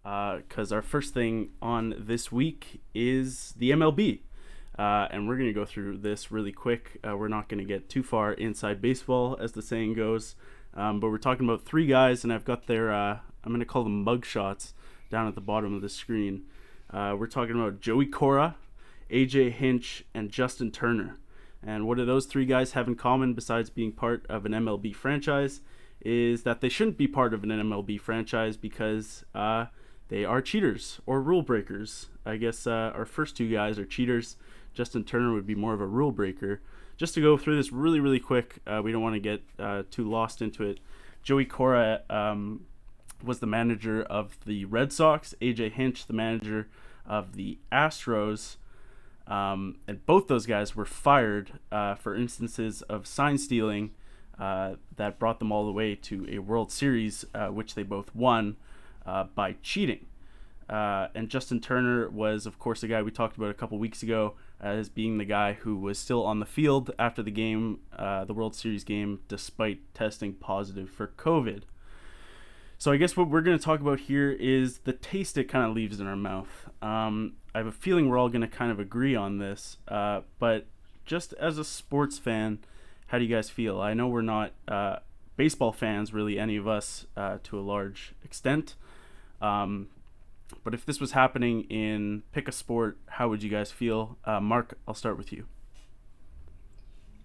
because our first thing on this week is the MLB. And we're going to go through this really quick. We're not going to get too far inside baseball, as the saying goes. But we're talking about three guys, and I've got their, I'm going to call them mug shots down at the bottom of the screen. We're talking about Joey Cora, AJ Hinch, and Justin Turner. And what do those three guys have in common besides being part of an MLB franchise is that they shouldn't be part of an MLB franchise because they are cheaters or rule breakers. I guess our first two guys are cheaters. Justin Turner would be more of a rule breaker. Just to go through this really, really quick, we don't want to get too lost into it. Joey Cora was the manager of the Red Sox. AJ Hinch, the manager of the Astros. And both those guys were fired for instances of sign stealing that brought them all the way to a World Series, which they both won by cheating. And Justin Turner was, of course, the guy we talked about a couple weeks ago as being the guy who was still on the field after the game, the World Series game, despite testing positive for COVID. So I guess what we're going to talk about here is the taste it kind of leaves in our mouth. I have a feeling we're all going to kind of agree on this, but just as a sports fan, how do you guys feel? I know we're not baseball fans, really, any of us, to a large extent. But if this was happening in pick a sport, how would you guys feel? Mark, I'll start with you.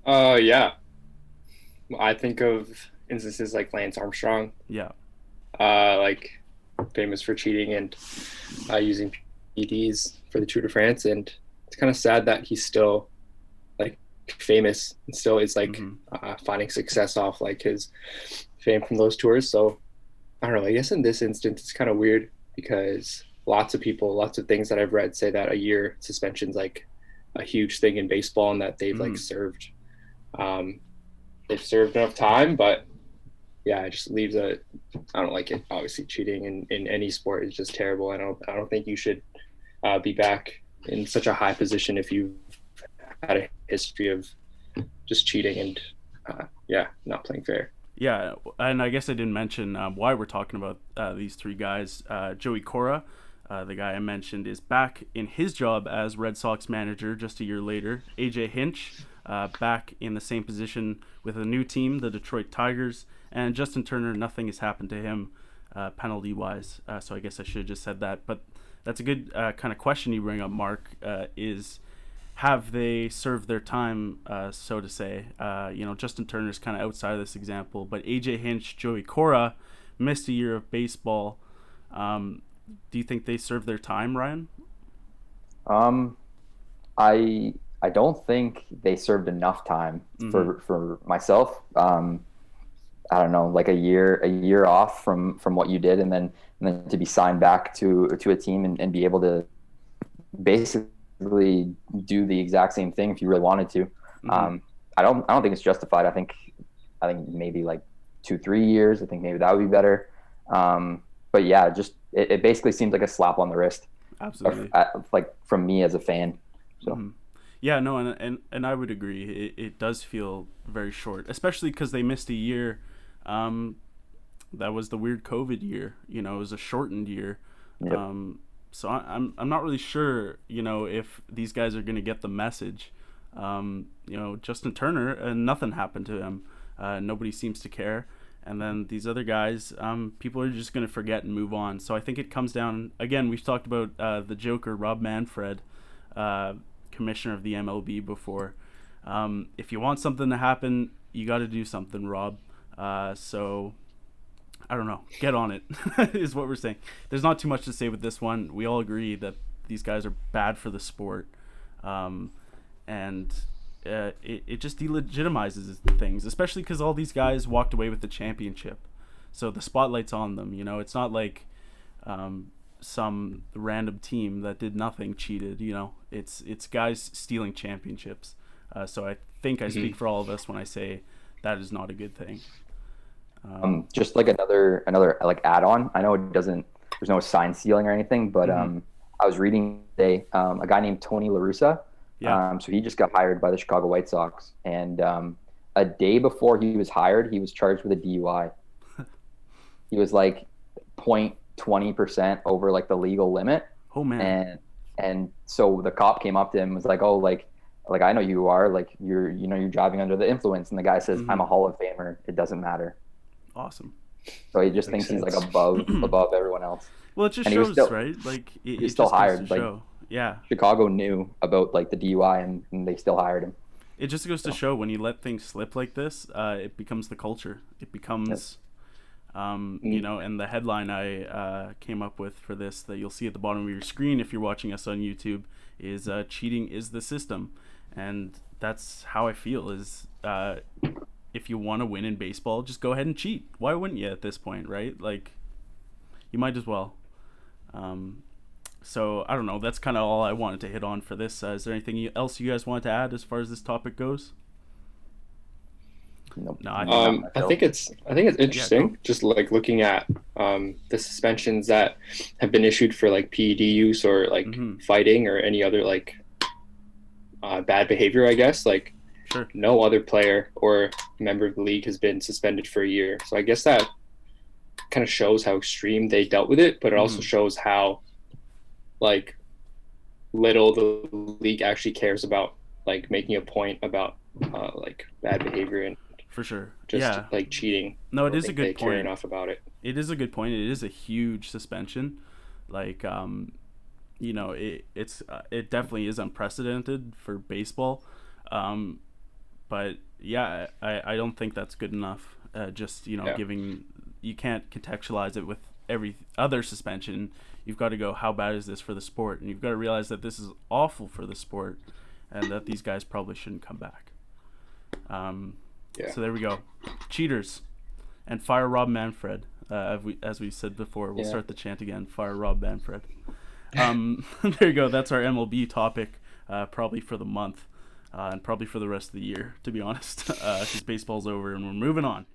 Yeah. I think of instances like Lance Armstrong, Yeah. like famous for cheating and using PEDs for the Tour de France, and it's kind of sad that he's still like famous and still is like finding success off like his fame from those tours. So I don't know. I guess in this instance, it's kind of weird because lots of things that I've read say that a year suspension's like a huge thing in baseball, and that they've like served enough time. But yeah, it just leaves I don't like it. Obviously, cheating in any sport is just terrible. I don't think you should be back in such a high position if you've had a history of just cheating and not playing fair. Yeah, and I guess I didn't mention why we're talking about these three guys. Joey Cora, the guy I mentioned, is back in his job as Red Sox manager just a year later. AJ Hinch, back in the same position with a new team, the Detroit Tigers. And Justin Turner, nothing has happened to him penalty-wise, so I guess I should have just said that. But that's a good kind of question you bring up, Mark, is have they served their time, so to say? Justin Turner's kind of outside of this example, but AJ Hinch, Joey Cora missed a year of baseball. Do you think they served their time, Ryan? I don't think they served enough time for myself. I don't know, like a year off from what you did, and then to be signed back to a team and be able to basically do the exact same thing if you really wanted to. I don't think it's justified. I think maybe like 2-3 years. I think maybe that would be better. But yeah, just it basically seems like a slap on the wrist. Absolutely. Like from me as a fan. So. Yeah, no, and I would agree. It does feel very short, especially because they missed a year. That was the weird COVID year. It was a shortened year. Yep. So I'm not really sure, if these guys are going to get the message. Justin Turner, nothing happened to him. Nobody seems to care. And then these other guys, people are just going to forget and move on. So I think it comes down, again, we've talked about the Joker, Rob Manfred, commissioner of the MLB before. If you want something to happen, you got to do something, Rob. So I don't know, get on it is what we're saying. There's not too much to say with this one. We all agree that these guys are bad for the sport. And it just delegitimizes things, especially because all these guys walked away with the championship. So the spotlight's on them. It's not like some random team that did nothing cheated. It's guys stealing championships. So I think I speak for all of us when I say that is not a good thing. Just like another like add-on. I know there's no sign stealing or anything, but I was reading today a guy named Tony La Russa. Yeah. So he just got hired by the Chicago White Sox, and a day before he was hired, he was charged with a DUI. He was like 20% over like the legal limit. Oh man. And so the cop came up to him and was like, oh, like I know you are, like you're driving under the influence. And the guy says, I'm a Hall of Famer. It doesn't matter. Awesome. So he just thinks he's like above everyone else. Well, it just shows, right? Like he's still hired. Like, yeah. Chicago knew about like the DUI and they still hired him. It just goes to show when you let things slip like this, it becomes the culture. It becomes, you know, and the headline I came up with for this that you'll see at the bottom of your screen if you're watching us on YouTube is cheating is the system. And that's how I feel is if you want to win in baseball, just go ahead and cheat. Why wouldn't you at this point, right? Like, you might as well. So, I don't know. That's kind of all I wanted to hit on for this. Is there anything else you guys want to add as far as this topic goes? Nope. No, I think it's interesting, just like looking at the suspensions that have been issued for like PED use or like fighting or any other like bad behavior, I guess. Like, sure. No other player or member of the league has been suspended for a year. So I guess that kind of shows how extreme they dealt with it, but it also shows how like little the league actually cares about like making a point about like bad behavior and for sure just like cheating. No, it is a good they point. care enough about it. It is a good point. It is a huge suspension. Like you know, it definitely is unprecedented for baseball. But yeah, I don't think that's good enough. Just, you know, giving, you can't contextualize it with every other suspension. You've got to go, how bad is this for the sport? And you've got to realize that this is awful for the sport and that these guys probably shouldn't come back. So there we go. Cheaters. And fire Rob Manfred. As we said before, we'll start the chant again. Fire Rob Manfred. There you go. That's our MLB topic, probably for the month. And probably for the rest of the year, to be honest, because baseball's over and we're moving on.